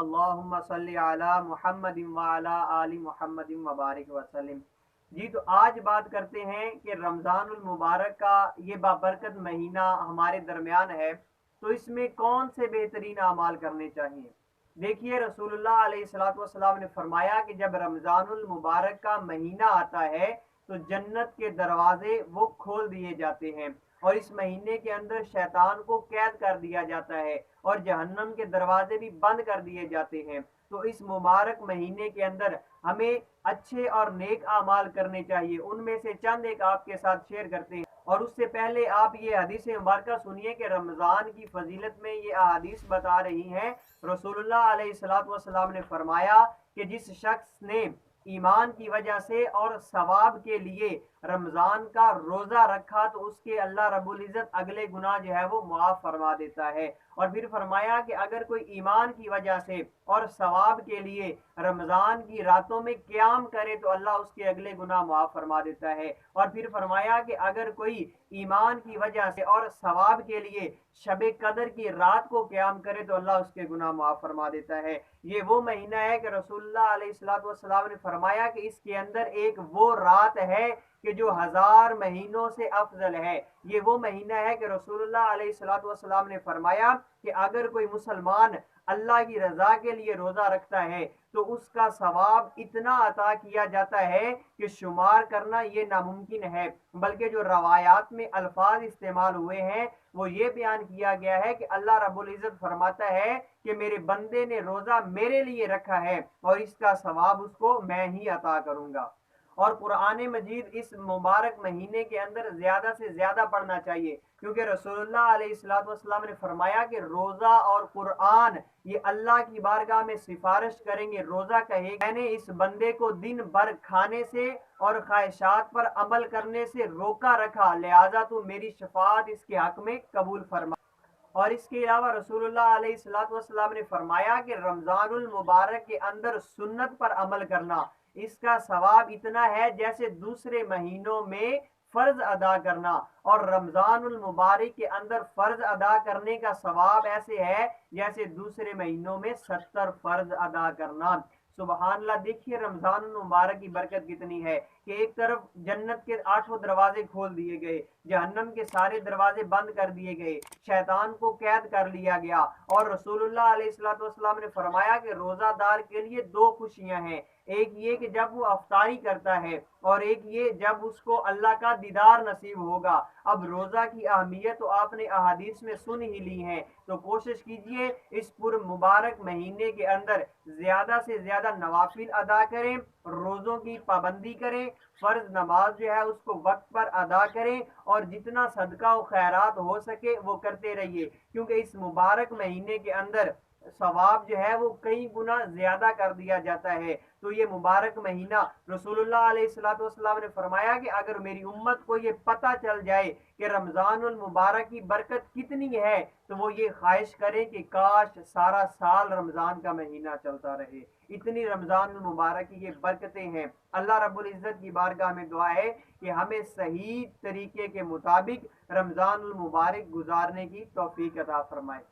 اللہم صلی علی محمد وعلی آل محمد وبارک وسلم۔ جی تو آج بات کرتے ہیں کہ رمضان المبارک کا یہ بابرکت مہینہ ہمارے درمیان ہے، تو اس میں کون سے بہترین اعمال کرنے چاہیے۔ دیکھیے رسول اللہ علیہ السلام نے فرمایا کہ جب رمضان المبارک کا مہینہ آتا ہے تو جنت کے دروازے وہ کھول دیے جاتے ہیں، اور اس مہینے کے اندر شیطان کو قید کر دیا جاتا ہے، اور جہنم کے دروازے بھی بند کر دیے جاتے ہیں۔ تو اس مبارک مہینے کے اندر ہمیں اچھے اور نیک اعمال کرنے چاہیے۔ ان میں سے چند ایک آپ کے ساتھ شیئر کرتے ہیں، اور اس سے پہلے آپ یہ حدیث مبارکہ سنیے کہ رمضان کی فضیلت میں یہ احادیث بتا رہی ہیں۔ رسول اللہ علیہ السلام نے فرمایا کہ جس شخص نے ایمان کی وجہ سے اور ثواب کے لیے رمضان کا روزہ رکھا تو اس کے اللہ رب العزت اگلے گناہ جو ہے وہ معاف فرما دیتا ہے۔ اور پھر فرمایا کہ اگر کوئی ایمان کی وجہ سے اور ثواب کے لیے رمضان کی راتوں میں قیام کرے تو اللہ اس کے اگلے گناہ معاف فرما دیتا ہے۔ اور پھر فرمایا کہ اگر کوئی ایمان کی وجہ سے اور ثواب کے لیے شب قدر کی رات کو قیام کرے تو اللہ اس کے گناہ معاف فرما دیتا ہے۔ یہ وہ مہینہ ہے کہ رسول اللہ علیہ السلام نے فرمایا کہ اس کے اندر ایک وہ رات ہے کہ جو 1000 مہینوں سے افضل ہے۔ یہ وہ مہینہ ہے کہ رسول اللہ علیہ السلام نے فرمایا کہ اگر کوئی مسلمان اللہ کی رضا کے لیے روزہ رکھتا ہے تو اس کا ثواب اتنا عطا کیا جاتا ہے کہ شمار کرنا یہ ناممکن ہے۔ بلکہ جو روایات میں الفاظ استعمال ہوئے ہیں وہ یہ بیان کیا گیا ہے کہ اللہ رب العزت فرماتا ہے کہ میرے بندے نے روزہ میرے لیے رکھا ہے اور اس کا ثواب اس کو میں ہی عطا کروں گا۔ اور قرآن مجید اس مبارک مہینے کے اندر زیادہ سے زیادہ پڑھنا چاہیے، کیونکہ رسول اللہ علیہ السلام نے فرمایا کہ روزہ اور قرآن یہ اللہ کی بارگاہ میں سفارش کریں گے۔ روزہ کہے میں نے اس بندے کو دن بھر کھانے سے اور خواہشات پر عمل کرنے سے روکا رکھا، لہذا تو میری شفاعت اس کے حق میں قبول فرما۔ اور اس کے علاوہ رسول اللہ علیہ السلام نے فرمایا کہ رمضان المبارک کے اندر سنت پر عمل کرنا، اس کا ثواب اتنا ہے جیسے دوسرے مہینوں میں فرض ادا کرنا، اور رمضان المبارک کے اندر فرض ادا کرنے کا ثواب ایسے ہے جیسے دوسرے مہینوں میں 70 فرض ادا کرنا۔ سبحان اللہ، دیکھیے رمضان المبارک کی برکت کتنی ہے کہ ایک طرف جنت کے 8 دروازے کھول دیے گئے، جہنم کے سارے دروازے بند کر دیے گئے، شیطان کو قید کر لیا گیا، اور رسول اللہ علیہ السلام نے فرمایا کہ روزہ دار کے لیے 2 خوشیاں ہیں، ایک یہ کہ جب وہ افطاری کرتا ہے، اور ایک یہ جب اس کو اللہ کا دیدار نصیب ہوگا۔ اب روزہ کی اہمیت تو آپ نے احادیث میں سن ہی لی ہے، تو کوشش کیجئے اس پر مبارک مہینے کے اندر زیادہ سے زیادہ نوافل ادا کریں، روزوں کی پابندی کریں، فرض نماز جو ہے اس کو وقت پر ادا کریں، اور جتنا صدقہ و خیرات ہو سکے وہ کرتے رہیے، کیونکہ اس مبارک مہینے کے اندر ثواب جو ہے وہ کئی گنا زیادہ کر دیا جاتا ہے۔ تو یہ مبارک مہینہ رسول اللہ علیہ السلام نے فرمایا کہ اگر میری امت کو یہ پتہ چل جائے کہ رمضان المبارک کی برکت کتنی ہے تو وہ یہ خواہش کریں کہ کاش سارا سال رمضان کا مہینہ چلتا رہے۔ اتنی رمضان المبارک کی یہ برکتیں ہیں۔ اللہ رب العزت کی بارگاہ میں دعا ہے کہ ہمیں صحیح طریقے کے مطابق رمضان المبارک گزارنے کی توفیق عطا فرمائے۔